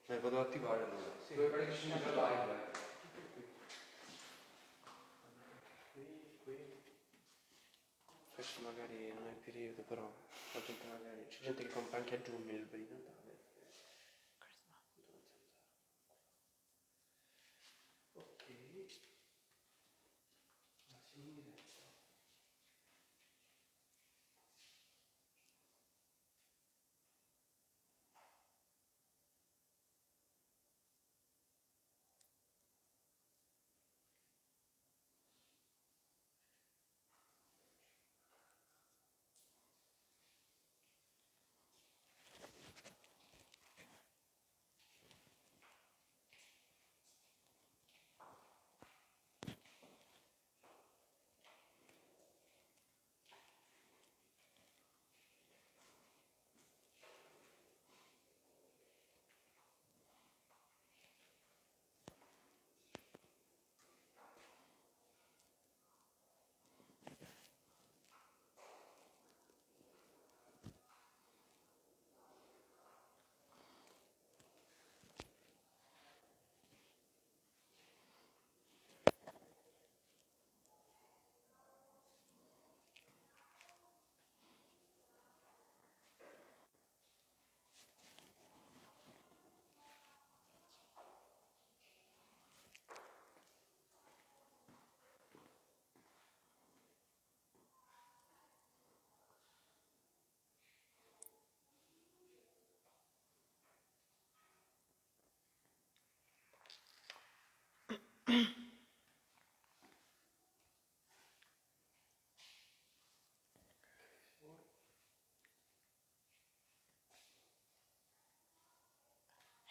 Potevo attivare allora. Sì, dove prendi subito live. Questo magari non è il periodo, però la gente magari c'è gente che compra anche a giugno il periodo Natale. Ok.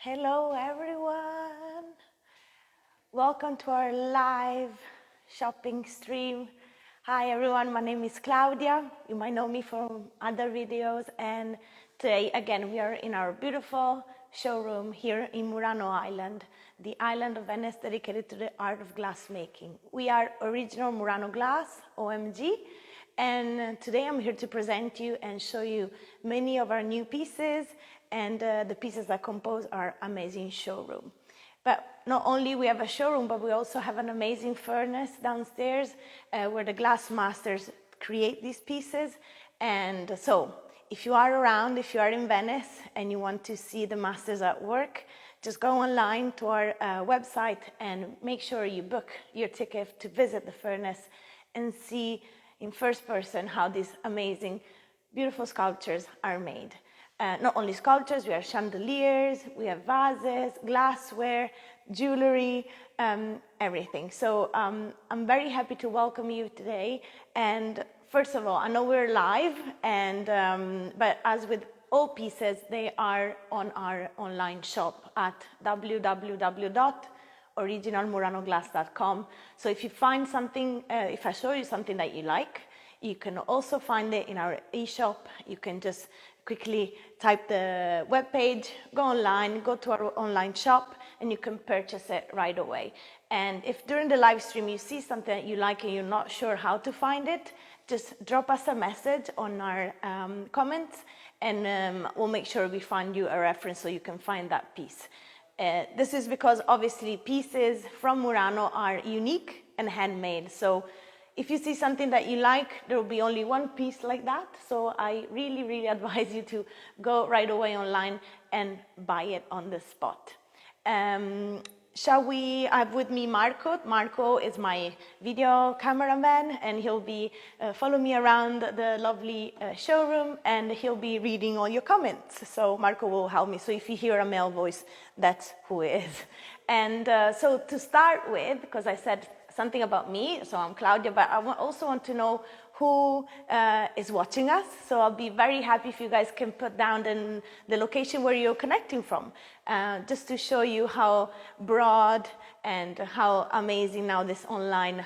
Hello everyone! Welcome to our live shopping stream. Hi everyone, my name is Claudia. You might know me from other videos, and today again we are in our beautiful showroom here in Murano Island, the island of Venice dedicated to the art of glass making. We are original Murano Glass, OMG, and today I'm here to present you and show you many of our new pieces and the pieces that compose our amazing showroom. But not only we have a showroom, but we also have an amazing furnace downstairs where the glass masters create these pieces. And so if you are around, if you are in Venice and you want to see the masters at work, just go online to our website and make sure you book your ticket to visit the furnace and see in first person how these amazing, beautiful sculptures are made. Not only sculptures, we have chandeliers, we have vases, glassware, jewelry, everything. So I'm very happy to welcome you today. And first of all, I know we're live, and but as with all pieces, they are on our online shop at www.originalmuranoglass.com. So if you find something, if I show you something that you like, you can also find it in our e-shop. You can just quickly type the web page, go online, go to our online shop, and you can purchase it right away. And if during the live stream you see something that you like and you're not sure how to find it, just drop us a message on our comments, and we'll make sure we find you a reference so you can find that piece. This is because obviously pieces from Murano are unique and handmade. So if you see something that you like, there will be only one piece like that. So I really, really advise you to go right away online and buy it on the spot. Shall we, I have with me Marco. Marco is my video cameraman, and he'll be follow me around the lovely showroom, and he'll be reading all your comments. So Marco will help me. So if you hear a male voice, that's who it is. And so to start with, because I said something about me, so I'm Claudia, but I also want to know who is watching us. So I'll be very happy if you guys can put down the location where you're connecting from, just to show you how broad and how amazing now this online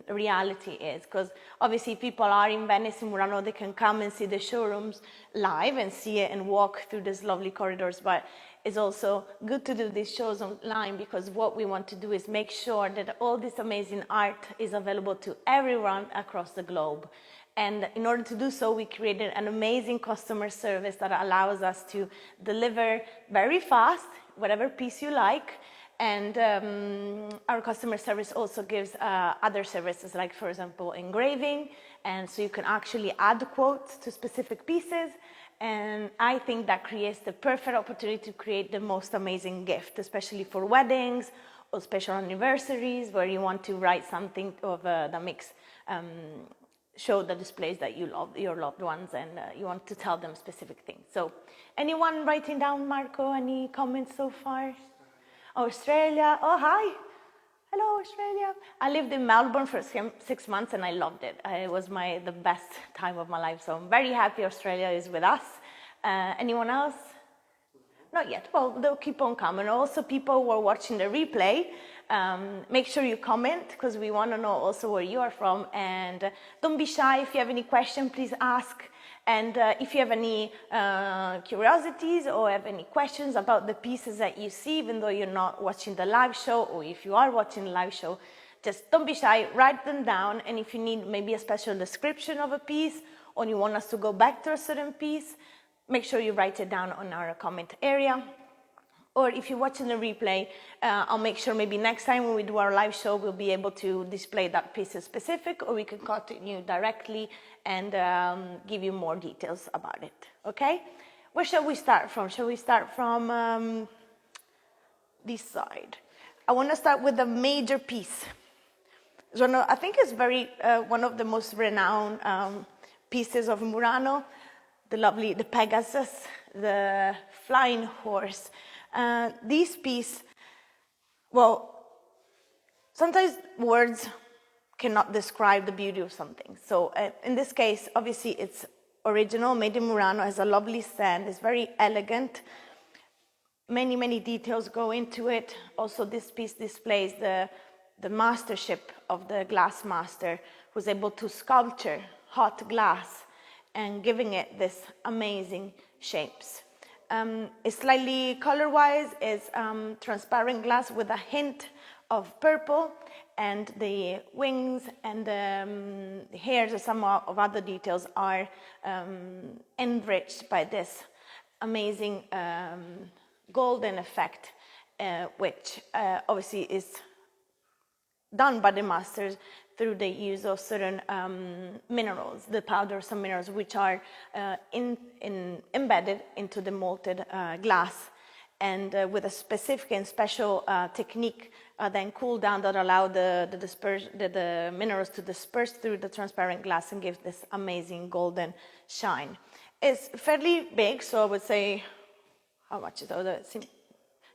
reality is. Because obviously people are in Venice and Murano, they can come and see the showrooms live and see it and walk through these lovely corridors, but it's also good to do these shows online, because what we want to do is make sure that all this amazing art is available to everyone across the globe. And in order to do so, we created an amazing customer service that allows us to deliver very fast, whatever piece you like. And our customer service also gives other services, like, for example, engraving. And so you can actually add quotes to specific pieces. And I think that creates the perfect opportunity to create the most amazing gift, especially for weddings or special anniversaries, where you want to write something that makes show the displays that you love your loved ones, and you want to tell them specific things. So, anyone writing down, Marco? Any comments so far? Australia. Oh, hi. Hello, Australia. I lived in Melbourne for 6 months and I loved it. It was the best time of my life. So I'm very happy Australia is with us. Anyone else? Not yet. Well, they'll keep on coming. Also, people who are watching the replay, make sure you comment, because we want to know also where you are from. And don't be shy. If you have any question, please ask. And if you have any curiosities or have any questions about the pieces that you see, even though you're not watching the live show, or if you are watching the live show, just don't be shy, write them down. And if you need maybe a special description of a piece, or you want us to go back to a certain piece, make sure you write it down on our comment area. Or if you're watching the replay, I'll make sure maybe next time when we do our live show, we'll be able to display that piece as specific, or we can contact you directly and give you more details about it, okay? Where shall we start from? Shall we start from this side? I want to start with a major piece. So I think it's one of the most renowned pieces of Murano, the Pegasus, the flying horse. This piece, well, sometimes words cannot describe the beauty of something. So in this case, obviously it's original, made in Murano, has a lovely stand, it's very elegant. Many, many details go into it. Also, this piece displays the mastership of the glass master, who's able to sculpture hot glass and giving it this amazing shapes. It's slightly color-wise, it's transparent glass with a hint of purple, and the wings and the hairs and some of other details are enriched by this amazing golden effect, which obviously is done by the masters through the use of certain minerals, the powders and minerals, which are embedded into the molten glass, and with a specific and special technique, then cool down, that allow the minerals to disperse through the transparent glass and give this amazing golden shine. It's fairly big, so I would say, how much is it?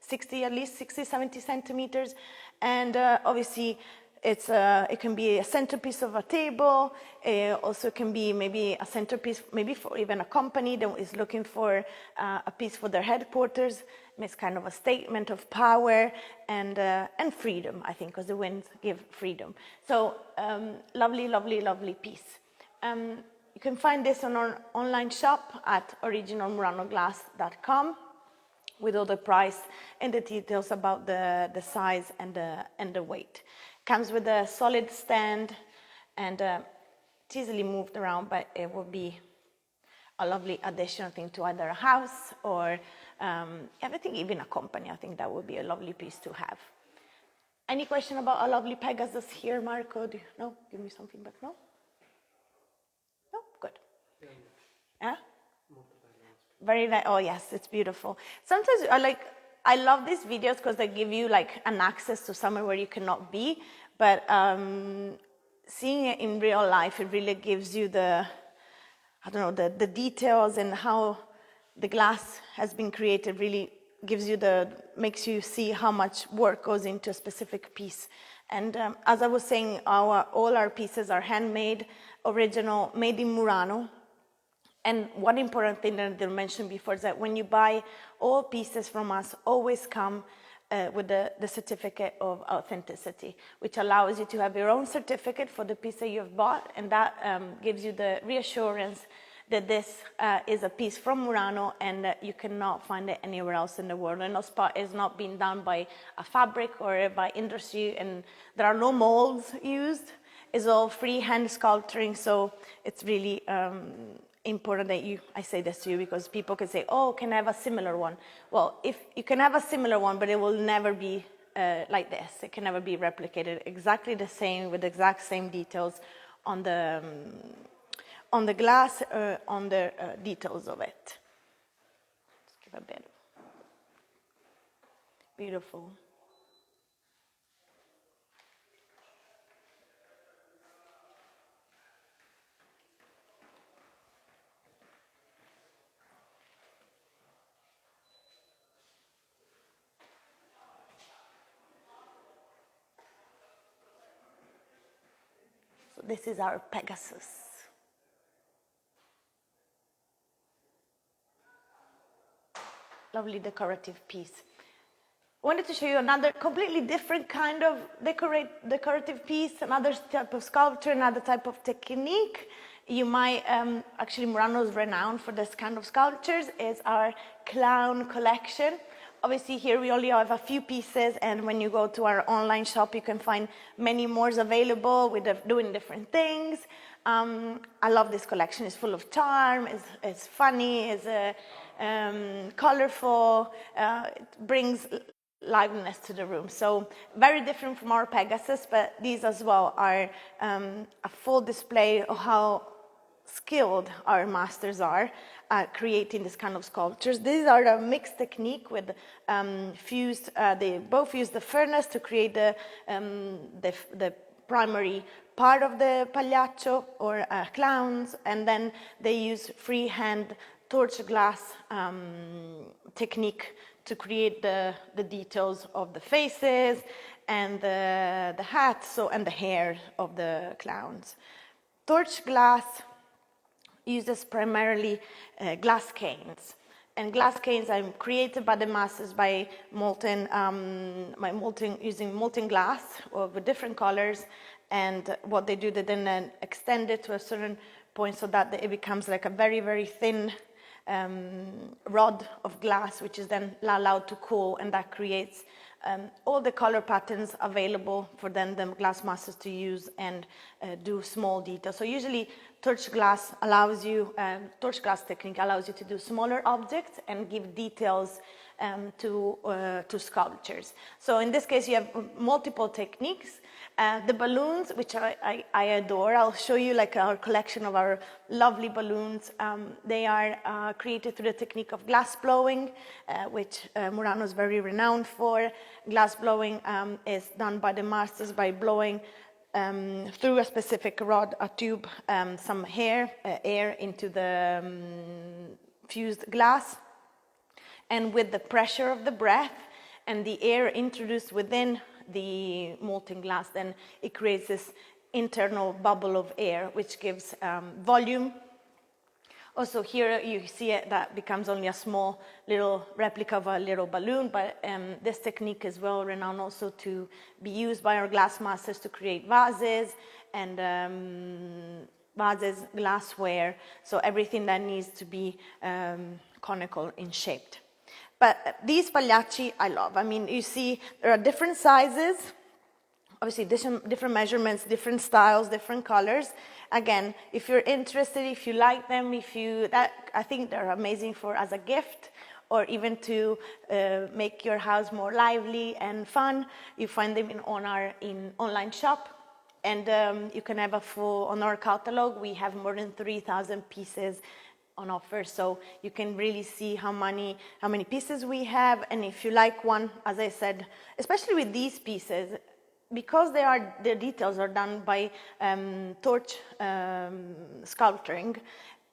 60, at least 60, 70 centimeters, and obviously it can be a centerpiece of a table. Also can be maybe a centerpiece, maybe for even a company that is looking for a piece for their headquarters. It's kind of a statement of power and freedom, I think, because the winds give freedom. So lovely, lovely, lovely piece. You can find this on our online shop at originalmuranoglass.com with all the price and the details about the size and the weight. Comes with a solid stand, and it's easily moved around, but it will be a lovely additional thing to either a house or everything, even a company. I think that would be a lovely piece to have. Any question about a lovely Pegasus here, Marco? No? Give me something back. No? No? Good. Yeah? Very nice. Oh, yes, it's beautiful. Sometimes I love these videos because they give you like an access to somewhere where you cannot be, but seeing it in real life, it really gives you the details and how the glass has been created. Really gives you makes you see how much work goes into a specific piece. And as I was saying, all our pieces are handmade, original, made in Murano. And one important thing that I mentioned before is that when you buy all pieces from us, always come with the certificate of authenticity, which allows you to have your own certificate for the piece that you've bought, and that gives you the reassurance that this is a piece from Murano and that you cannot find it anywhere else in the world. And no spot is not being done by a fabric or by industry, and there are no molds used. is all freehand sculpturing, so it's really important that I say this to you, because people can say, oh, can I have a similar one? Well, if you can have a similar one, but it will never be like this. It can never be replicated exactly the same, with the exact same details on the glass, on the details of it. Let's give a bit. Beautiful. So this is our Pegasus. Lovely decorative piece. I wanted to show you another completely different kind of decorative piece, another type of sculpture, another type of technique. You might, actually Murano is renowned for this kind of sculptures, is our clown collection. Obviously here we only have a few pieces, and when you go to our online shop you can find many more available with doing different things. I love this collection. It's full of charm, it's funny, it's colorful, it brings liveliness to the room. So very different from our Pegasus, but these as well are a full display of how skilled our masters are at creating this kind of sculptures. These are a mixed technique with fused, they both use the furnace to create the primary part of the pagliaccio or clowns, and then they use freehand torch glass technique to create the details of the faces and the hats, and the hair of the clowns. Torch glass uses primarily glass canes. And glass canes are created by the masters by using molten glass with different colors. And what they do, they then extend it to a certain point so that it becomes like a very, very thin rod of glass, which is then allowed to cool, and that creates all the color patterns available for then the glass masters to use and do small details. So usually torch glass technique allows you to do smaller objects and give details to sculptures. So in this case you have multiple techniques. The balloons, which I adore, I'll show you like our collection of our lovely balloons. They are created through the technique of glass blowing, which Murano is very renowned for. Glass blowing is done by the masters by blowing through a specific rod, a tube, some air into the fused glass. And with the pressure of the breath and the air introduced within the molten glass, then it creates this internal bubble of air, which gives volume. Also here you see it, that becomes only a small little replica of a little balloon, but this technique is well renowned also to be used by our glass masters to create vases and glassware, so everything that needs to be conical in shape. But these pagliacci I love. I mean, you see there are different sizes, obviously different measurements, different styles, different colors. Again, if you're interested, if you like them, I think they're amazing as a gift, or even to make your house more lively and fun. You find them on our online shop, and you can have on our catalog. We have more than 3,000 pieces on offer, so you can really see how many pieces we have. And if you like one, as I said, especially with these pieces, because the details are done by torch sculpturing,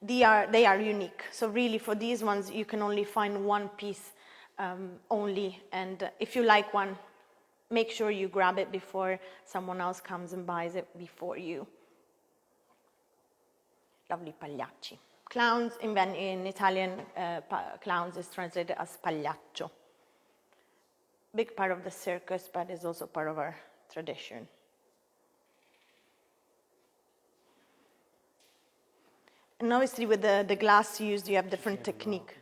they are unique. So really for these ones you can only find one piece only, and if you like one, make sure you grab it before someone else comes and buys it before you. Lovely pagliacci. Clowns, in Italian, clowns is translated as pagliaccio. Big part of the circus, but is also part of our tradition. And obviously with the glass used, you have different technique.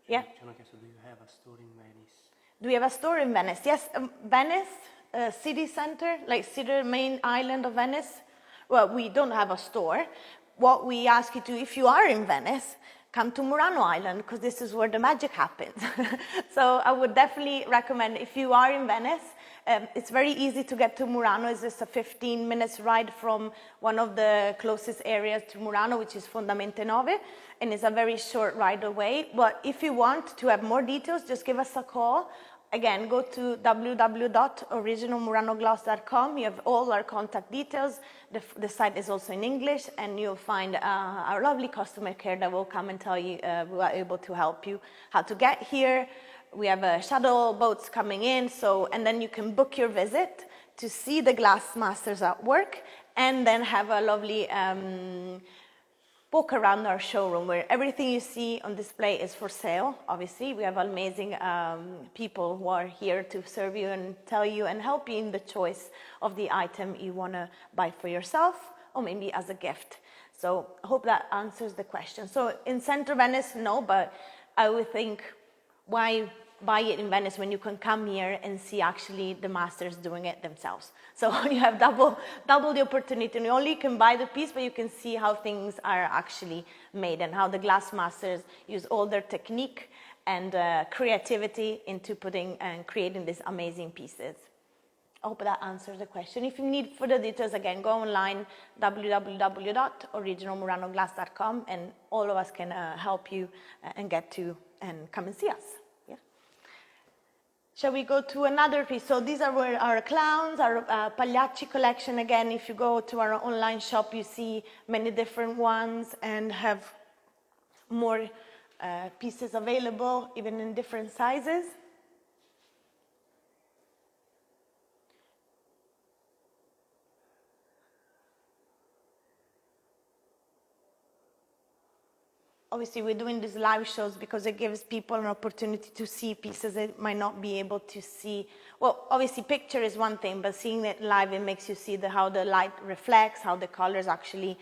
Yeah? Ci hanno chiesto, do you have a store in Venice? Do we have a store in Venice? Yes, Venice, city center, like city main island of Venice. Well, we don't have a store. What we ask you to, if you are in Venice, come to Murano Island, because this is where the magic happens. So I would definitely recommend, if you are in Venice, it's very easy to get to Murano. It's just a 15 minutes ride from one of the closest areas to Murano, which is Fondamente Nove, and it's a very short ride away. But if you want to have more details, just give us a call. Again, go to www.originalmuranoglass.com. You have all our contact details. The site is also in English, and you'll find our lovely customer care that will come and tell you we are able to help you how to get here. We have shuttle boats coming in, and then you can book your visit to see the glass masters at work, and then have a lovely walk around our showroom where everything you see on display is for sale. Obviously, we have amazing people who are here to serve you and tell you and help you in the choice of the item you want to buy for yourself or maybe as a gift. So I hope that answers the question. So in Central Venice, no, but I would think, why buy it in Venice when you can come here and see actually the masters doing it themselves? So you have double the opportunity. Not only you can buy the piece, but you can see how things are actually made and how the glass masters use all their technique and creativity into putting and creating these amazing pieces. I hope that answers the question. If you need further details, again, go online, www.originalmuranoglass.com, and all of us can help you and get to and come and see us. Yeah. Shall we go to another piece? So these are our clowns, our Pagliacci collection. Again, if you go to our online shop, you see many different ones and have more pieces available, even in different sizes. Obviously, we're doing these live shows because it gives people an opportunity to see pieces they might not be able to see. Well, obviously, picture is one thing, but seeing it live, it makes you see how the light reflects, how the colors actually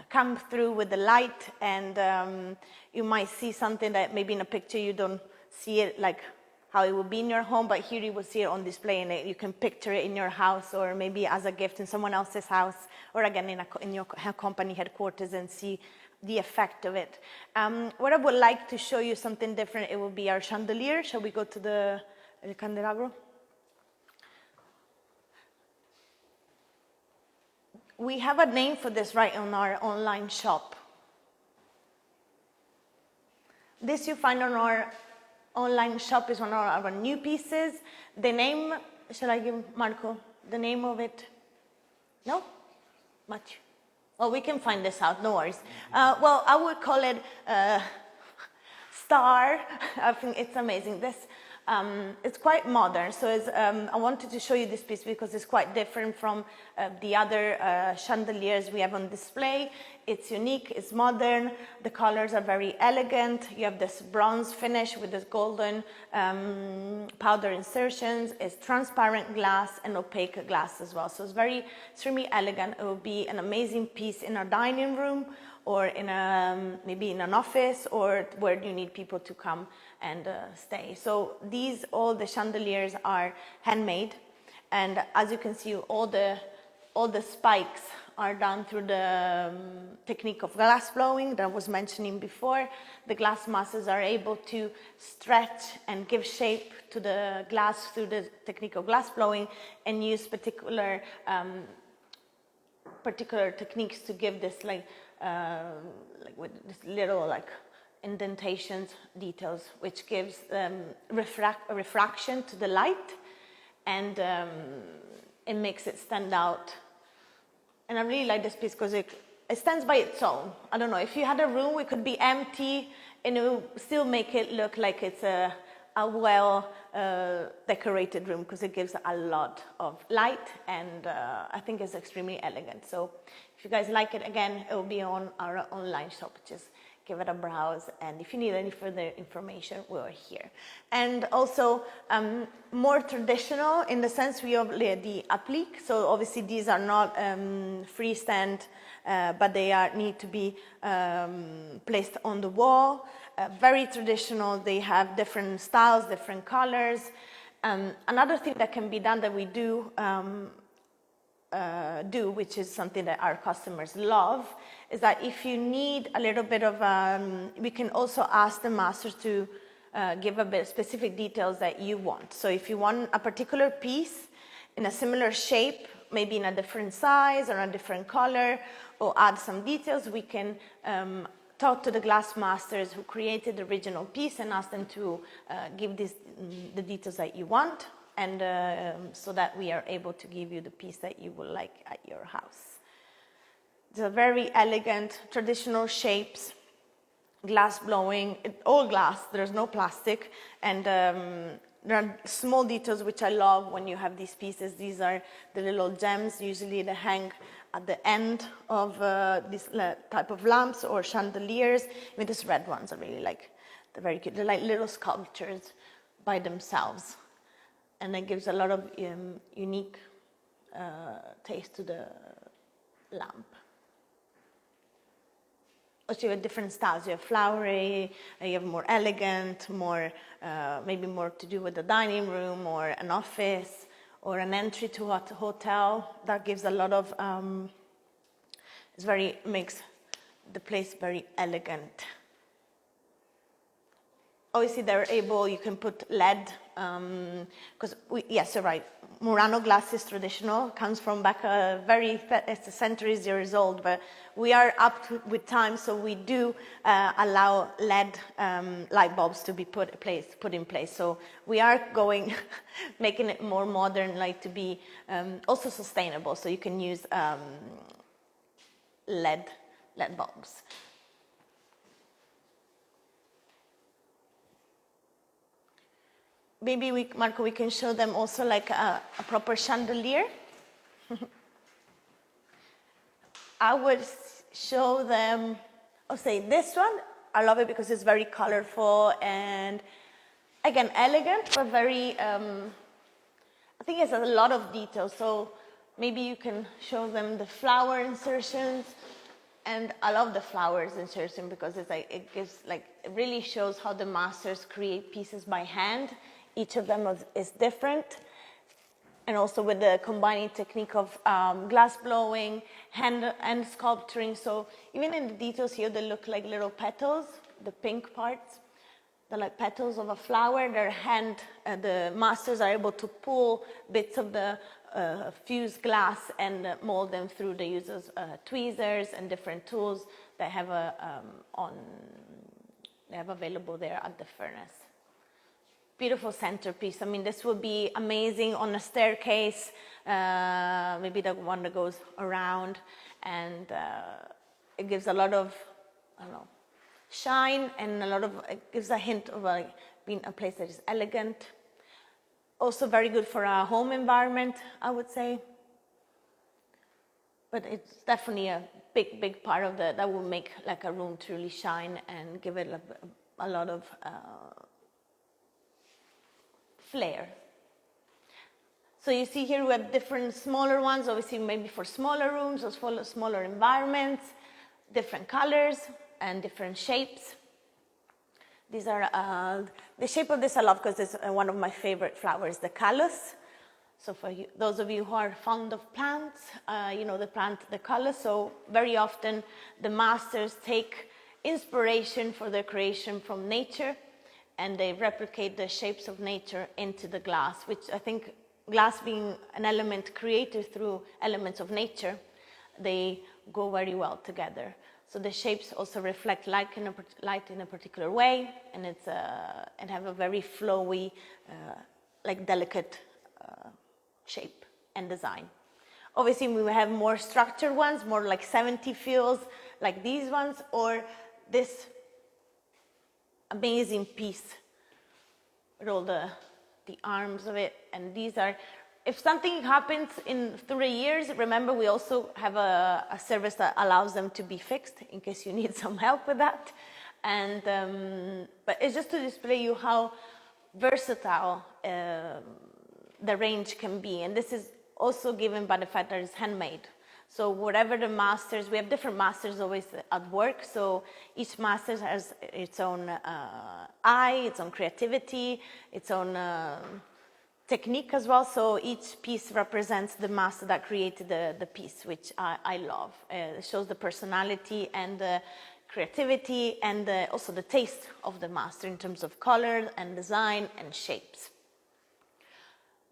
come through with the light. And you might see something that maybe in a picture you don't see it like how it would be in your home, but here you will see it on display, and you can picture it in your house or maybe as a gift in someone else's house, or again in your company headquarters, and see the effect of it. What I would like to show you something different, it will be our chandelier. Shall we go to the candelabro? We have a name for this right on our online shop. This you find on our online shop is one of our new pieces. The name, shall I give Marco the name of it? No? Much. Well, we can find this out, no worries. Well, I would call it Star. I think it's amazing. This, it's quite modern, so I wanted to show you this piece because it's quite different from the other chandeliers we have on display. It's unique, it's modern, the colors are very elegant. You have this bronze finish with this golden powder insertions. It's transparent glass and opaque glass as well. So it's very extremely elegant. It will be an amazing piece in a dining room or in maybe in an office, or where you need people to come and stay. So all the chandeliers are handmade, and as you can see, all the spikes are done through the technique of glass blowing that I was mentioning before. The glass masters are able to stretch and give shape to the glass through the technique of glass blowing, and use particular techniques to give this like with this little indentations, details, which gives refraction to the light, and it makes it stand out. And I really like this piece because it stands by its own. I don't know, if you had a room, it could be empty and it will still make it look like it's a well decorated room, because it gives a lot of light, and I think it's extremely elegant. So if you guys like it, again, it will be on our online shop. Just give it a browse, and if you need any further information, we're here. And also more traditional in the sense we have the applique. So obviously these are not freestand, but they need to be placed on the wall. Very traditional. They have different styles, different colors. Another thing that can be done that we do do, which is something that our customers love, is that if you need a little bit of, we can also ask the masters to give a bit specific details that you want. So if you want a particular piece in a similar shape, maybe in a different size or a different color, or add some details, we can talk to the glass masters who created the original piece and ask them to give the details that you want, and so that we are able to give you the piece that you would like at your house. They're very elegant, traditional shapes, glass blowing, all glass, there's no plastic, and there are small details which I love when you have these pieces. These are the little gems, usually they hang at the end of this type of lamps or chandeliers. Even these red ones I really like. They're very cute. They're like little sculptures by themselves. And it gives a lot of unique taste to the lamp. Also, you have different styles. You have flowery, you have more elegant, more maybe more to do with the dining room or an office or an entry to a hotel. That gives a lot of, makes the place very elegant. Obviously, you can put LED, because yes, you're right. Murano Glass is traditional, comes from back it's a centuries years old, but we are up with time, so we do allow LED light bulbs to be put in place. So we are making it more modern, like to be also sustainable. So you can use LED bulbs. Maybe Marco, we can show them also like a proper chandelier. I would show them, say this one. I love it because it's very colorful and, again, elegant, but very, I think it has a lot of detail. So maybe you can show them the flower insertions. And I love the flowers insertion because it's like, it really shows how the masters create pieces by hand. Each of them is different, and also with the combining technique of glass blowing, hand sculpturing. So even in the details here, they look like little petals, the pink parts. They're like petals of a flower. The masters are able to pull bits of the fused glass and mold them through the use of tweezers and different tools that have available there at the furnace. Beautiful centerpiece. I mean, this would be amazing on a staircase, maybe the one that goes around, and it gives a lot of, shine, and it gives a hint of being a place that is elegant. Also very good for a home environment, I would say. But it's definitely a big part of that will make like a room truly shine and give it a lot of flair. So you see here we have different smaller ones, obviously maybe for smaller rooms or for smaller environments, different colors and different shapes. These are, the shape of this I love because it's one of my favorite flowers, the callus. So for those of you who are fond of plants, the plant, the callus. So very often the masters take inspiration for their creation from nature, and they replicate the shapes of nature into the glass, which I think glass being an element created through elements of nature, they go very well together. So the shapes also reflect light in a particular way, and and have a very flowy, delicate shape and design. Obviously, we have more structured ones, more like 70 feels, like these ones, or this amazing piece with all the arms of it. And these are, if something happens in 3 years, remember we also have a service that allows them to be fixed in case you need some help with that. And but it's just to display you how versatile the range can be. And this is also given by the fact that it's handmade. So whatever the masters, we have different masters always at work, so each master has its own eye, its own creativity, its own technique as well. So each piece represents the master that created the piece, which I love. It shows the personality and the creativity and also the taste of the master in terms of color and design and shapes.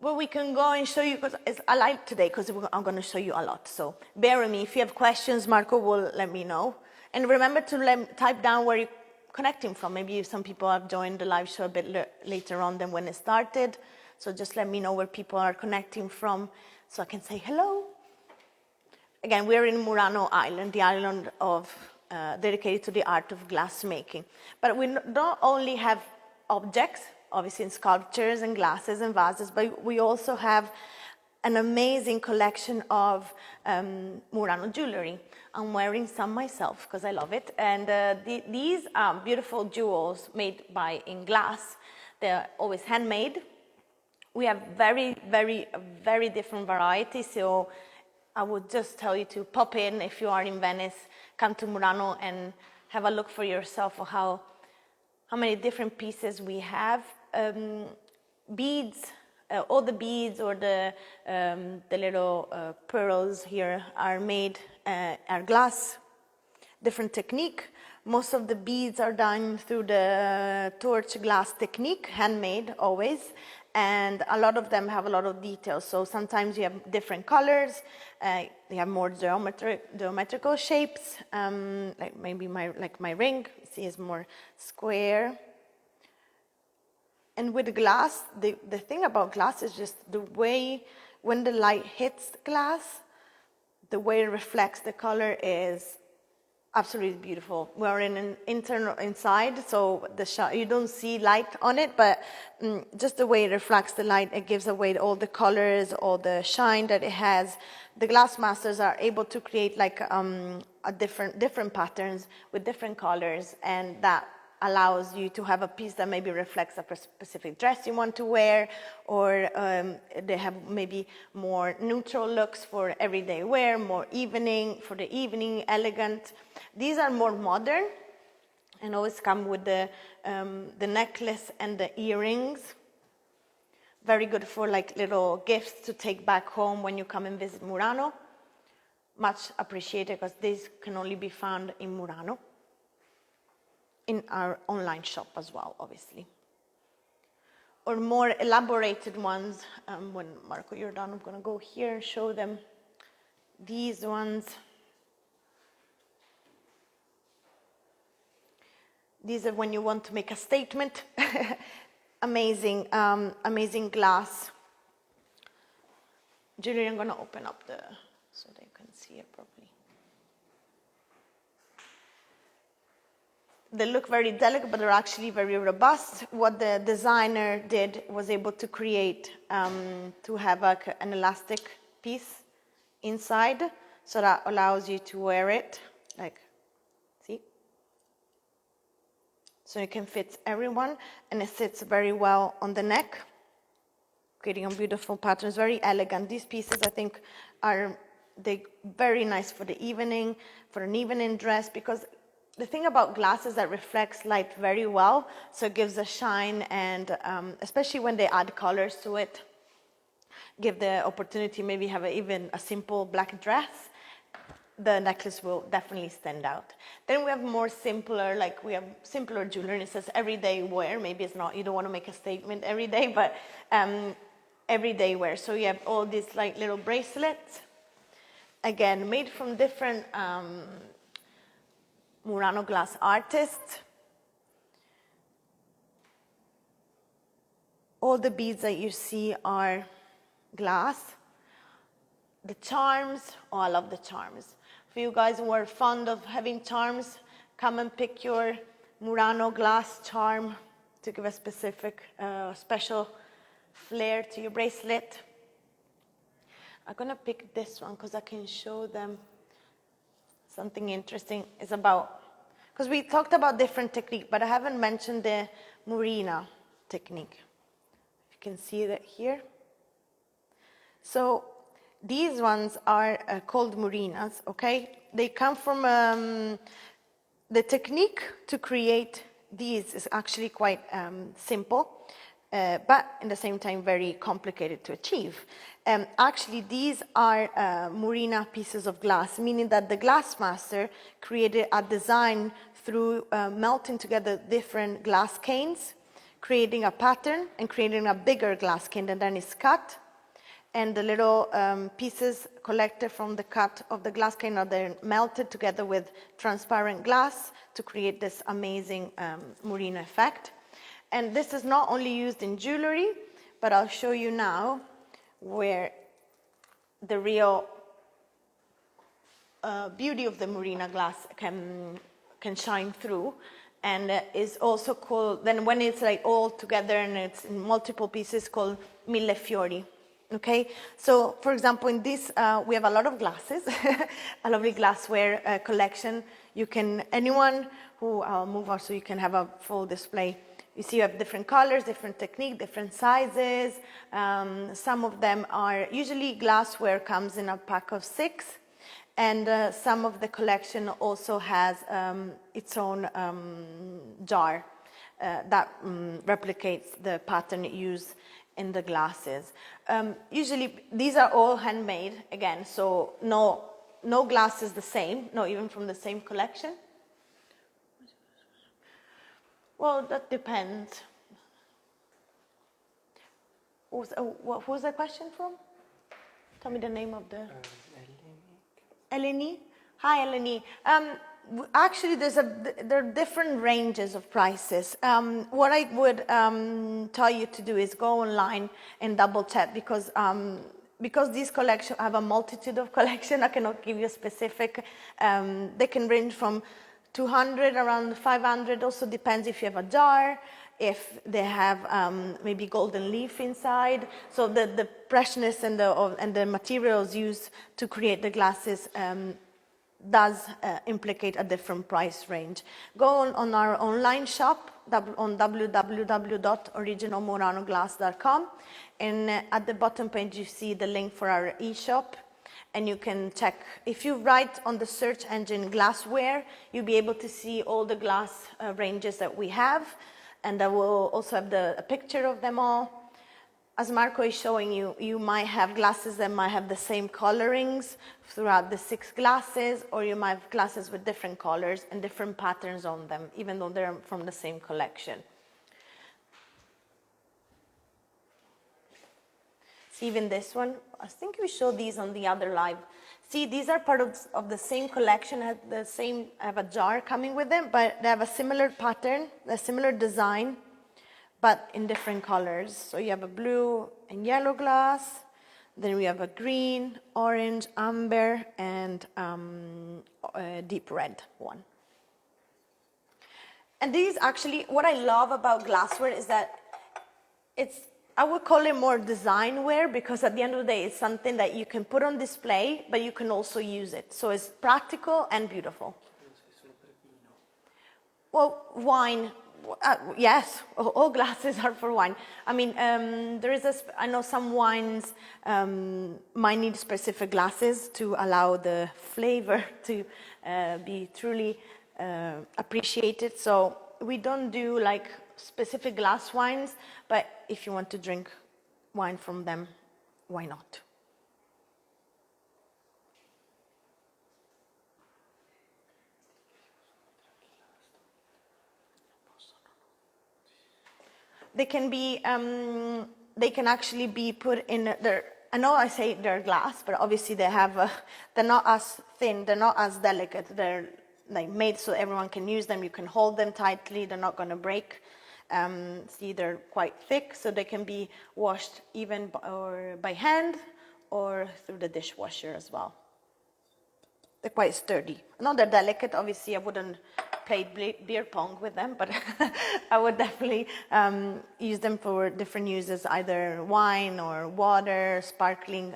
Well, we can go and show you, because I like today, because I'm going to show you a lot. So bear with me. If you have questions, Marco will let me know. And remember to type down where you're connecting from. Maybe some people have joined the live show a bit later on than when it started. So just let me know where people are connecting from so I can say hello. Again, we're in Murano Island, the island of dedicated to the art of glass making. But we don't only have objects, obviously in sculptures and glasses and vases, but we also have an amazing collection of Murano jewelry. I'm wearing some myself because I love it. And these are beautiful jewels made in glass. They're always handmade. We have very, very, very different varieties. So I would just tell you to pop in if you are in Venice, come to Murano and have a look for yourself of how many different pieces we have. Beads, all the beads or the little pearls here are made, are glass, different technique. Most of the beads are done through the torch glass technique, handmade always, and a lot of them have a lot of details. So sometimes you have different colors, they have more geometrical shapes, like maybe my ring, see, is more square. And with glass, the thing about glass is just the way, when the light hits glass, the way it reflects the color is absolutely beautiful. We're in an inside, so you don't see light on it, but just the way it reflects the light, it gives away all the colors, all the shine that it has. The glass masters are able to create like different patterns with different colors, and that allows you to have a piece that maybe reflects a specific dress you want to wear, or they have maybe more neutral looks for everyday wear, more evening, for the evening, elegant. These are more modern and always come with the necklace and the earrings. Very good for like little gifts to take back home when you come and visit Murano. Much appreciated because these can only be found in Murano. In our online shop as well, obviously. Or more elaborated ones, when Marco, you're done, I'm gonna go here and show them these ones. These are when you want to make a statement. Amazing, amazing glass. Julie, I'm gonna open up so they can see it properly. They look very delicate, but they're actually very robust. What the designer did was able to create to have an elastic piece inside, so that allows you to wear it, like, see? So it can fit everyone, and it sits very well on the neck, creating a beautiful pattern. It's very elegant. These pieces, I think, are very nice for the evening, for an evening dress, because the thing about glass is that reflects light very well, so it gives a shine, and especially when they add colors to it, give the opportunity, maybe have even a simple black dress, the necklace will definitely stand out. Then we have more simpler, like we have simpler jewelry, and it says everyday wear. Maybe it's not, you don't want to make a statement every day, but everyday wear. So you have all these like little bracelets, again, made from different Murano glass artists. All the beads that you see are glass. The charms, oh, I love the charms. For you guys who are fond of having charms, come and pick your Murano glass charm to give a specific, special flair to your bracelet. I'm gonna pick this one because I can show them something interesting. Is about, because we talked about different technique, but I haven't mentioned the Marina technique. You can see that here. So these ones are called Marinas, okay? They come from, the technique to create these is actually quite simple. but at the same time very complicated to achieve. Actually, these are Murano pieces of glass, meaning that the glass master created a design through melting together different glass canes, creating a pattern and creating a bigger glass cane that then is cut. And the little pieces collected from the cut of the glass cane are then melted together with transparent glass to create this amazing Murano effect. And this is not only used in jewelry, but I'll show you now where the real beauty of the Murano glass can shine through. And is also called, then when it's like all together and it's in multiple pieces, called mille fiori. Okay, so for example, in this, we have a lot of glasses, a lovely glassware collection. You can, anyone who, I'll move on so you can have a full display. You see you have different colors, different technique, different sizes. Some of them are, usually glassware comes in a pack of 6. And some of the collection also has its own jar that replicates the pattern used in the glasses. Usually, these are all handmade, again, so no glass is the same, not even from the same collection. Well, that depends. Who's the question from? Tell me the name of the... Eleni? Hi, Eleni. Actually, there are different ranges of prices. What I would tell you to do is go online and double check because these collections have a multitude of collections. I cannot give you a specific. They can range from 200 around 500. Also depends if you have a jar, if they have maybe golden leaf inside. So the freshness and the materials used to create the glasses does implicate a different price range. Go on our online shop on www.originalmuranoglass.com, and at the bottom page you see the link for our e-shop, and you can check. If you write on the search engine glassware, you'll be able to see all the glass ranges that we have, and I will also have a picture of them all. As Marco is showing you, you might have glasses that might have the same colorings throughout the 6 glasses, or you might have glasses with different colors and different patterns on them, even though they're from the same collection. See, even this one, I think we showed these on the other live. See, these are part of the same collection, have a jar coming with them, but they have a similar pattern, a similar design, but in different colors. So you have a blue and yellow glass, then we have a green, orange, amber, and a deep red one. And these actually, what I love about glassware is that I would call it more design wear, because at the end of the day, it's something that you can put on display, but you can also use it. So it's practical and beautiful. Well, wine. Yes, all glasses are for wine. I mean, I know some wines might need specific glasses to allow the flavor to be truly appreciated. So we don't do like specific glass wines, but if you want to drink wine from them, why not? They can be, they can actually be put in their, I know I say they're glass, but obviously they're not as thin, they're not as delicate, they're like made so everyone can use them, you can hold them tightly, they're not gonna break. See, they're quite thick, so they can be washed even by hand or through the dishwasher as well. They're quite sturdy. I know they're delicate, obviously I wouldn't play beer pong with them, but I would definitely use them for different uses, either wine or water, sparkling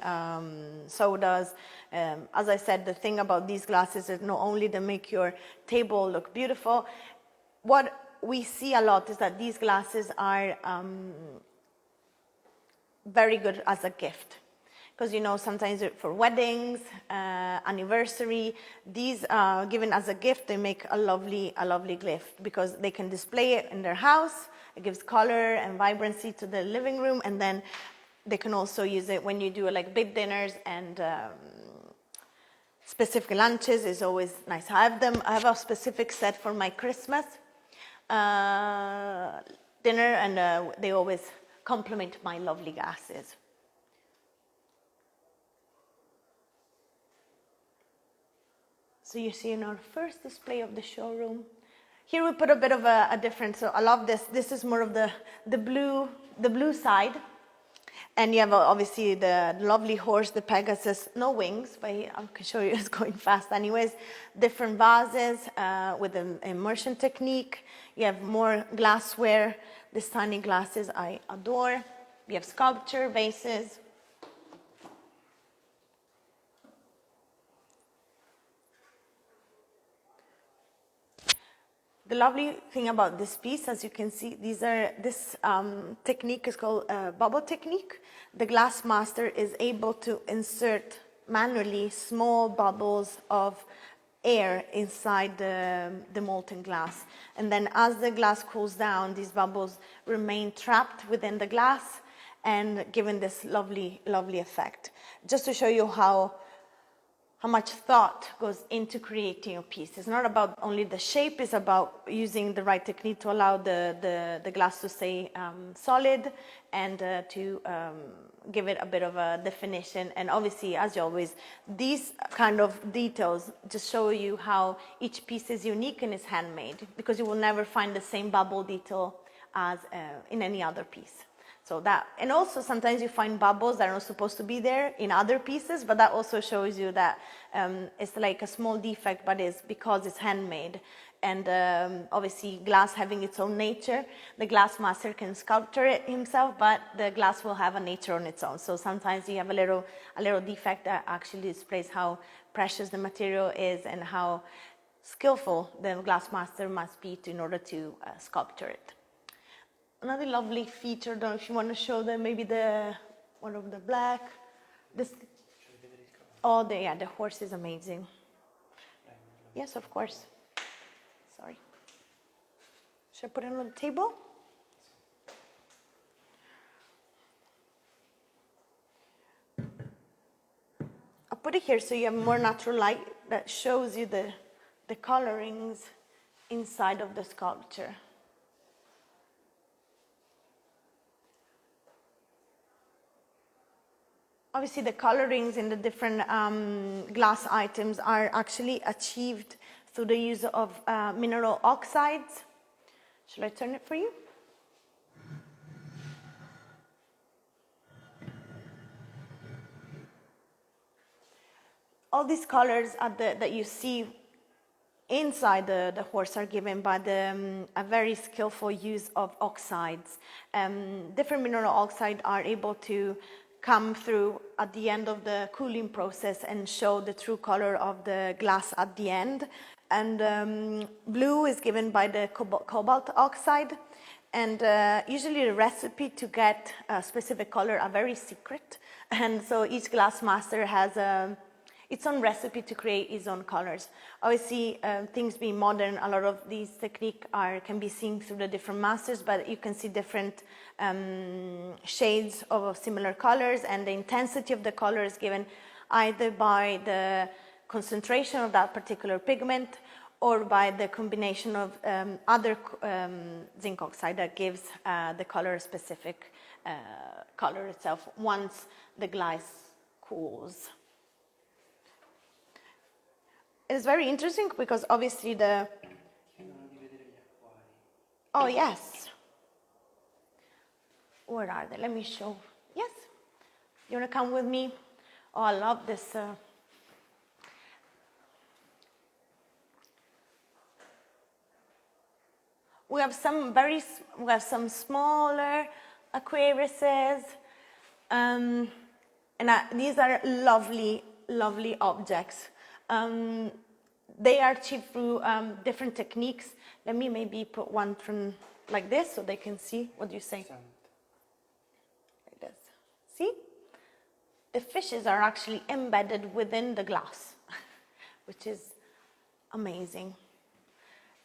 sodas. As I said, the thing about these glasses is not only they make your table look beautiful, what we see a lot is that these glasses are very good as a gift. Because, you know, sometimes for weddings, anniversary, these given as a gift, they make a lovely gift because they can display it in their house It gives color and vibrancy to the living room, and then they can also use it when you do like big dinners and specific lunches. Is always nice. I have a specific set for my Christmas dinner, and they always complement my lovely glasses. So you see in our first display of the showroom, here we put a bit of a difference. So I love this. This is more of the blue side. And you have obviously the lovely horse, the Pegasus, no wings, but I can show you it's going fast anyways. Different vases with an immersion technique. You have more glassware, these tiny glasses I adore. We have sculpture, vases. The lovely thing about this piece, as you can see, this technique is called bubble technique. The glass master is able to insert manually small bubbles of air inside the molten glass. And then as the glass cools down, these bubbles remain trapped within the glass and giving this lovely, lovely effect. Just to show you how much thought goes into creating a piece. It's not about only the shape, it's about using the right technique to allow the glass to stay solid and to give it a bit of a definition. And obviously, as always, these kind of details just show you how each piece is unique and is handmade, because you will never find the same bubble detail as in any other piece. So that, and also sometimes you find bubbles that are not supposed to be there in other pieces, but that also shows you that it's like a small defect, but it's because it's handmade. And obviously glass having its own nature, the glass master can sculpture it himself, but the glass will have a nature on its own. So sometimes you have a little defect that actually displays how precious the material is and how skillful the glass master must be in order to sculpture it. Another lovely feature, I don't know if you want to show them, maybe the one of the black. This, oh, the horse is amazing. Yes, of course. Sorry. Should I put it on the table? I'll put it here so you have more natural light that shows you the colorings inside of the sculpture. Obviously, the colorings in the different glass items are actually achieved through the use of mineral oxides. Shall I turn it for you? All these colors that you see inside the horse are given by a very skillful use of oxides. Different mineral oxides are able to come through at the end of the cooling process and show the true color of the glass at the end. And blue is given by the cobalt oxide. And usually the recipe to get a specific color are very secret. And so each glass master has its own recipe to create its own colors. Obviously, things being modern, a lot of these techniques can be seen through the different masters, but you can see different shades of similar colors, and the intensity of the color is given either by the concentration of that particular pigment or by the combination of other zinc oxide that gives the color specific color itself once the glass cools. It's very interesting because obviously oh yes. Where are they? Let me show. Yes. You want to come with me? Oh, I love this. We have some smaller Aquariuses, and these are lovely, lovely objects. They are achieved through different techniques. Let me maybe put one from like this so they can see. What do you say? Like this. See? The fishes are actually embedded within the glass, which is amazing.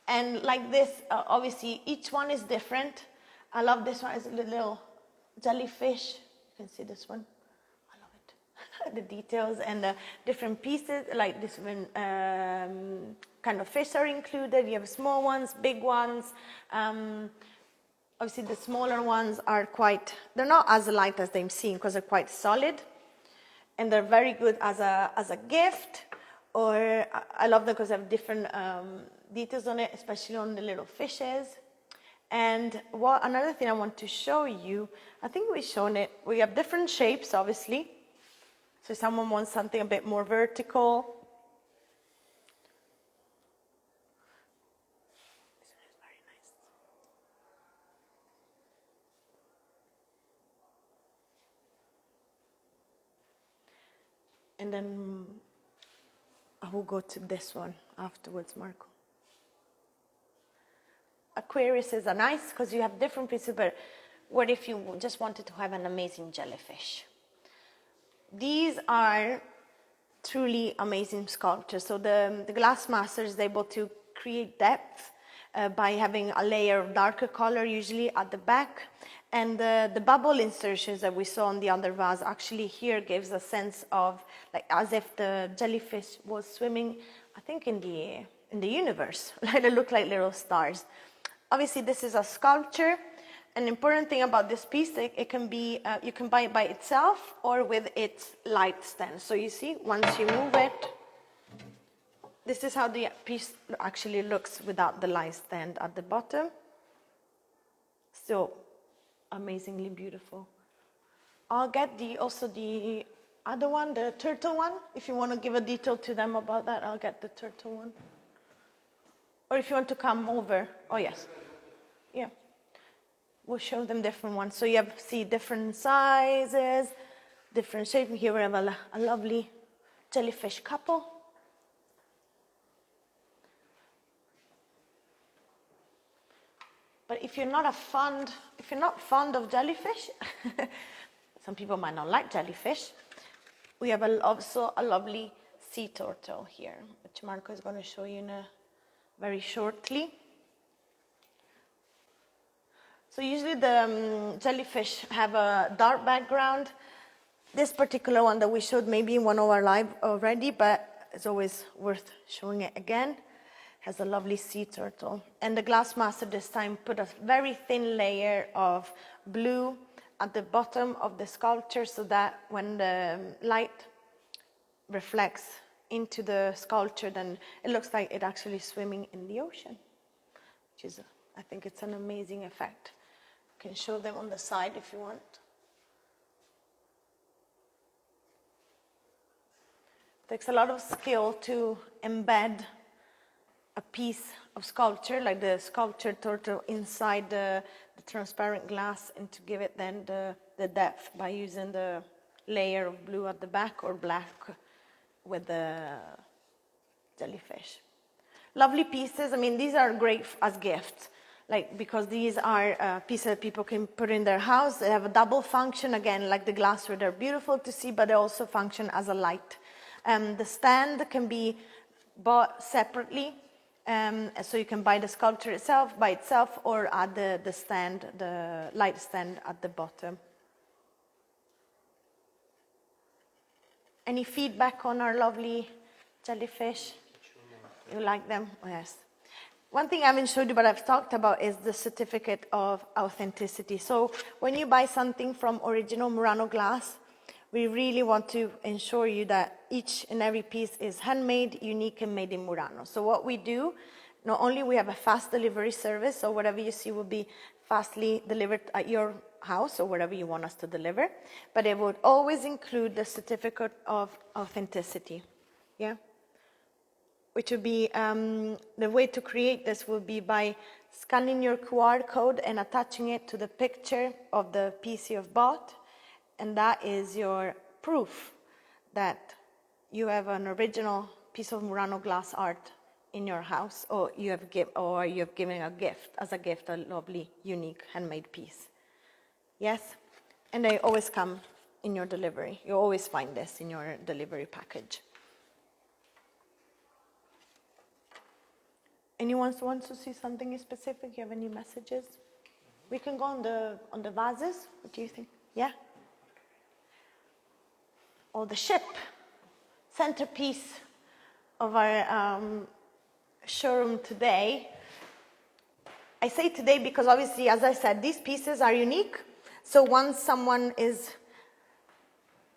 And like this, obviously, each one is different. I love this one. It's a little jellyfish. You can see this one. I love it. The details and the different pieces, like different kind of fish are included. You have small ones, big ones. Obviously, the smaller ones are they're not as light as they've seen because they're quite solid. And they're very good as a gift. Or I love them because they have different details on it, especially on the little fishes. And another thing I want to show you, I think we've shown it. We have different shapes, obviously. So if someone wants something a bit more vertical. This one is very nice. And then I will go to this one afterwards, Marco. Aquariuses are nice because you have different pieces, but what if you just wanted to have an amazing jellyfish? These are truly amazing sculptures. So the glass master is able to create depth by having a layer of darker color, usually at the back. And the bubble insertions that we saw on the other vase actually here gives a sense of like as if the jellyfish was swimming, I think in the universe. Like they look like little stars. Obviously, this is a sculpture. An important thing about this piece, it can be you can buy it by itself or with its light stand. So you see, once you move it, this is how the piece actually looks without the light stand at the bottom. So amazingly beautiful. I'll get also the other one, the turtle one. If you want to give a detail to them about that, I'll get the turtle one. Or if you want to come over. Oh, yes. Yeah. We'll show them different ones. So you see different sizes, different shapes. Here we have a lovely jellyfish couple. But if you're not fond of jellyfish, some people might not like jellyfish. We have also a lovely sea turtle here, which Marco is going to show you very shortly. So usually the jellyfish have a dark background. This particular one that we showed maybe in one of our live already, but it's always worth showing it again. Has a lovely sea turtle. And the glass master this time put a very thin layer of blue at the bottom of the sculpture so that when the light reflects into the sculpture, then it looks like it's actually swimming in the ocean, which is, I think it's an amazing effect. You can show them on the side if you want. It takes a lot of skill to embed a piece of sculpture, like the sculptured turtle, inside the transparent glass and to give it then the depth by using the layer of blue at the back or black with the jellyfish. Lovely pieces. I mean, these are great as gifts, like because these are pieces that people can put in their house. They have a double function, again, like the glassware. They're beautiful to see, but they also function as a light. The stand can be bought separately. So you can buy the sculpture itself by itself or add the stand, the light stand at the bottom. Any feedback on our lovely jellyfish? You like them? Oh, yes. One thing I haven't showed you but I've talked about is the certificate of authenticity. So when you buy something from original Murano Glass, we really want to ensure you that each and every piece is handmade, unique, and made in Murano. So what we do, not only we have a fast delivery service, so whatever you see will be fastly delivered at your house or wherever you want us to deliver, but it would always include the certificate of authenticity, yeah? Which would be, the way to create this will be by scanning your QR code and attaching it to the picture of the piece you have bought. And that is your proof that you have an original piece of Murano glass art in your house, or you have given a gift, a lovely, unique, handmade piece. Yes? And they always come in your delivery. You always find this in your delivery package. Anyone wants to see something specific? You have any messages? We can go on the vases. What do you think? Yeah? Or the ship, centerpiece of our showroom today. I say today because obviously, as I said, these pieces are unique. So once someone is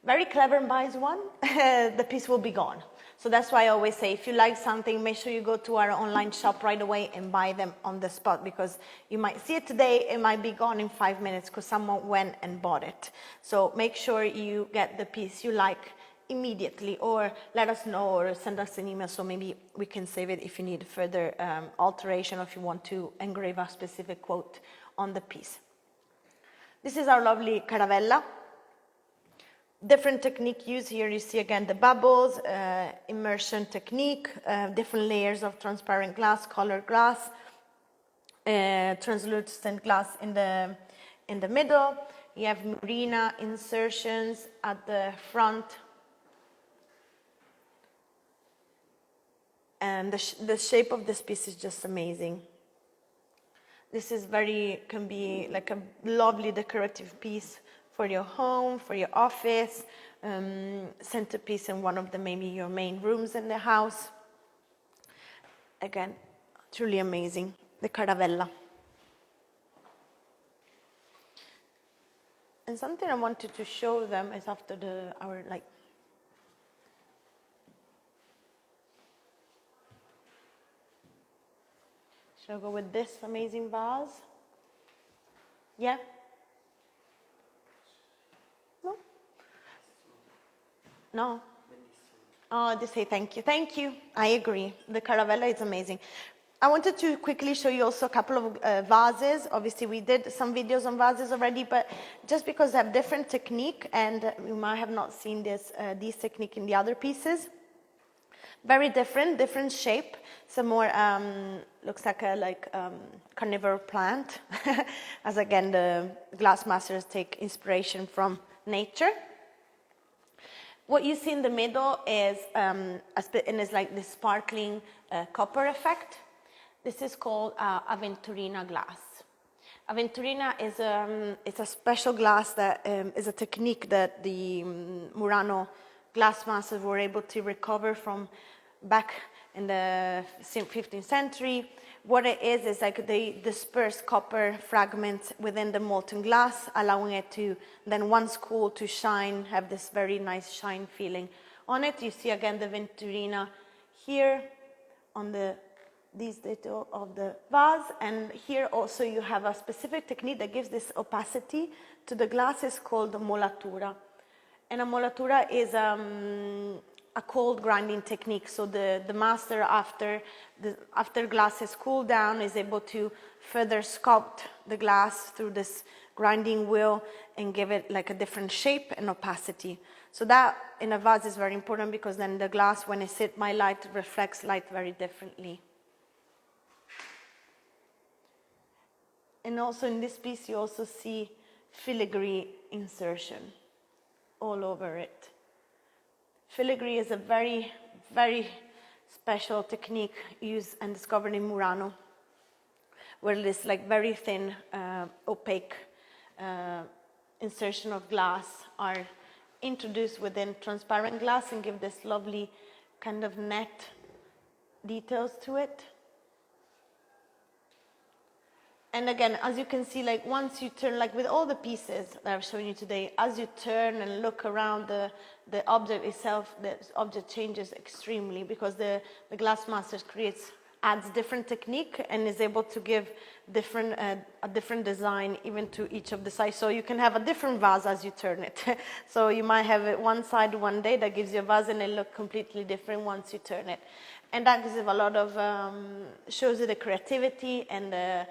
very clever and buys one, the piece will be gone. So that's why I always say, if you like something, make sure you go to our online shop right away and buy them on the spot, because you might see it today, it might be gone in 5 minutes because someone went and bought it. So make sure you get the piece you like immediately, or let us know or send us an email so maybe we can save it if you need further alteration or if you want to engrave a specific quote on the piece. This is our lovely caravella. Different technique used here. You see again the bubbles, immersion technique, different layers of transparent glass, colored glass, translucent glass in the middle. You have Marina insertions at the front, and the shape of this piece is just amazing. This is can be like a lovely decorative piece for your home, for your office, centerpiece in one of maybe your main rooms in the house. Again, truly amazing, the caravella. And something I wanted to show them is after our shall I go with this amazing vase? Yeah? No? No? Oh, they say thank you. Thank you. I agree. The caravella is amazing. I wanted to quickly show you also a couple of vases. Obviously, we did some videos on vases already, but just because they have different technique, and you might have not seen these technique in the other pieces. Very different shape. Some more looks like a carnivore plant, as again the glass masters take inspiration from nature. What you see in the middle is like the sparkling copper effect. This is called Aventurina glass. Aventurina is it's a special glass that is a technique that the Murano glass masters were able to recover from back in the 15th century. What it is like they disperse copper fragments within the molten glass, allowing it to then once cooled to shine, have this very nice shine feeling on it. You see again the Venturina here on these detail of the vase, and here also you have a specific technique that gives this opacity to the glass. It's called molatura. And a molatura is a cold grinding technique. So the master, after glass is cooled down, is able to further sculpt the glass through this grinding wheel and give it like a different shape and opacity. So that in a vase is very important, because then the glass, when it's hit by light, reflects light very differently. And also in this piece, you also see filigree insertion all over it. Filigree is a very, very special technique used and discovered in Murano, where this like very thin, opaque insertion of glass are introduced within transparent glass and give this lovely kind of net details to it. And again, as you can see, like once you turn, like with all the pieces that I've shown you today, as you turn and look around the object itself, the object changes extremely, because the glass masters adds different technique and is able to give a different design even to each of the sides. So you can have a different vase as you turn it. So you might have it one side one day that gives you a vase and it look completely different once you turn it. And that gives it a lot of, shows you the creativity and the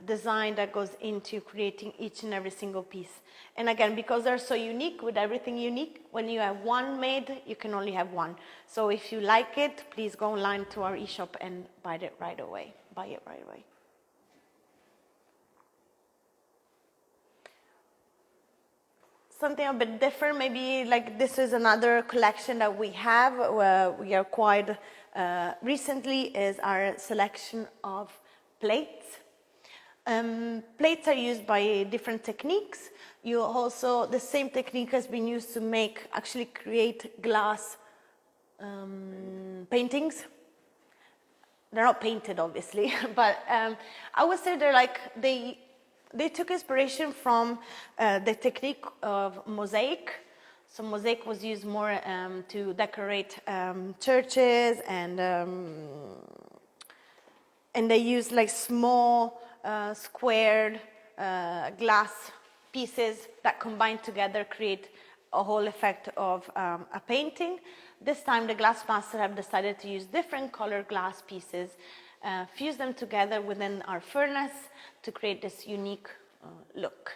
design that goes into creating each and every single piece. And again, because they're so unique, with everything unique, when you have one made, you can only have one. So if you like it, please go online to our eShop and buy it right away. Something a bit different, maybe like this is another collection that we have, we acquired recently, is our selection of plates. Plates are used by different techniques. You also, the same technique has been used to actually create glass paintings. They're not painted, obviously, but I would say they took inspiration from the technique of mosaic. So mosaic was used more to decorate churches, and they used like small squared glass pieces that combined together create a whole effect of a painting. This time the glass master have decided to use different colored glass pieces, fuse them together within our furnace to create this unique look.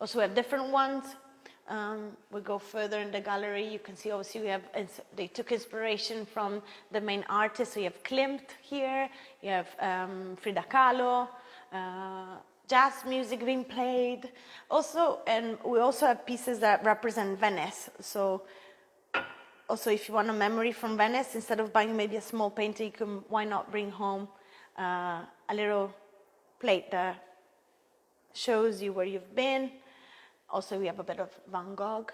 Also we have different ones. We go further in the gallery, you can see obviously they took inspiration from the main artists. So you have Klimt here, you have Frida Kahlo, jazz music being played. Also, and we also have pieces that represent Venice. So also if you want a memory from Venice, instead of buying maybe a small painting, why not bring home a little plate that shows you where you've been. Also, we have a bit of Van Gogh.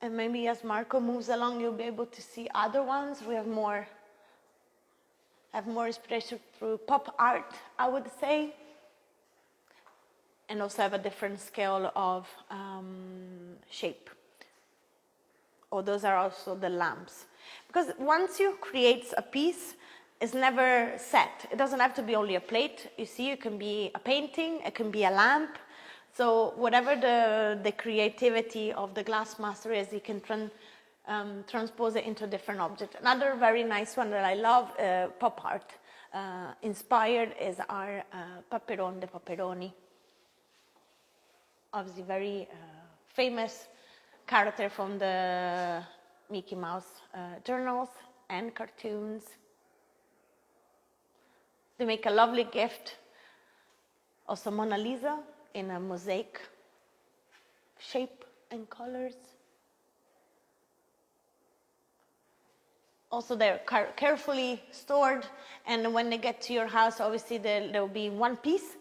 And maybe as Marco moves along, you'll be able to see other ones. We have more inspiration through pop art, I would say. And also have a different scale of shape. Or those are also the lamps. Because once you create a piece, it's never set. It doesn't have to be only a plate. You see, it can be a painting, it can be a lamp. So whatever the creativity of the glass master is, you can transpose it into a different object. Another very nice one that I love, pop art inspired, is our Paperon de Paperoni. Obviously very famous character from the Mickey Mouse journals and cartoons. They make a lovely gift, also Mona Lisa in a mosaic shape and colors. Also they're carefully stored, and when they get to your house, obviously there will be one piece,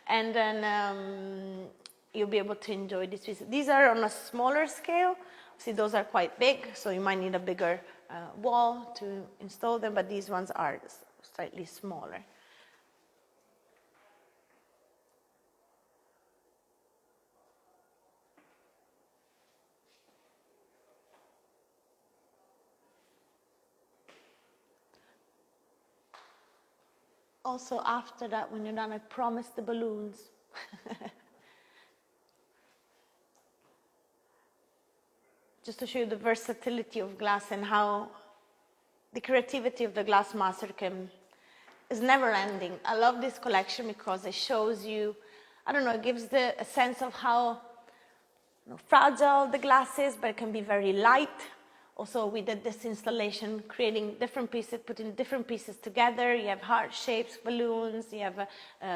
and then you'll be able to enjoy these pieces. These are on a smaller scale. See, those are quite big, so you might need a bigger wall to install them, but these ones are slightly smaller. Also, after that, when you're done, I promise the balloons. Just to show you the versatility of glass and how the creativity of the glass master is never ending. I love this collection because it shows you, I don't know, it gives a sense of how fragile the glass is, but it can be very light. Also, we did this installation creating different pieces, putting different pieces together. You have heart shapes balloons, you have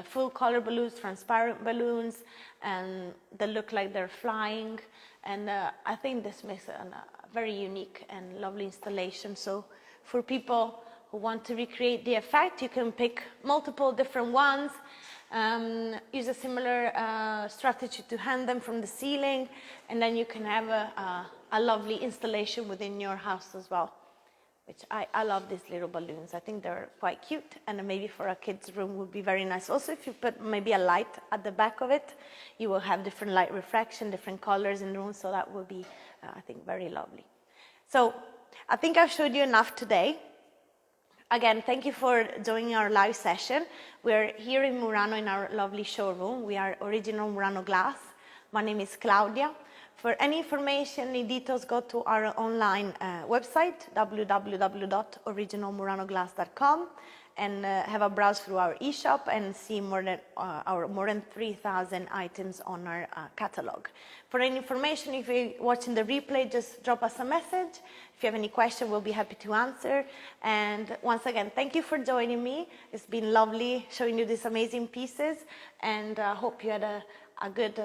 full color balloons, transparent balloons, and they look like they're flying. And I think this makes a very unique and lovely installation. So for people who want to recreate the effect, you can pick multiple different ones, use a similar strategy to hang them from the ceiling, and then you can have a lovely installation within your house as well, which I love these little balloons. I think they're quite cute, and maybe for a kid's room would be very nice. Also, if you put maybe a light at the back of it, you will have different light refraction, different colors in the room, so that will be, I think, very lovely. So I think I've showed you enough today. Again, thank you for joining our live session. We're here in Murano in our lovely showroom. We are Original Murano Glass. My name is Claudia. For any information, any details, go to our online website, www.originalmuranoglass.com, and have a browse through our e-shop and see more than 3,000 items on our catalog. For any information, if you're watching the replay, just drop us a message. If you have any question, we'll be happy to answer. And once again, thank you for joining me. It's been lovely showing you these amazing pieces, and I hope you had a good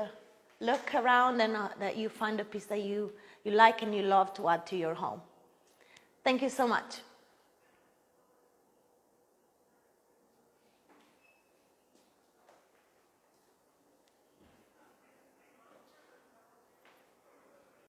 look around, and that you find a piece that you like and you love to add to your home. Thank you so much.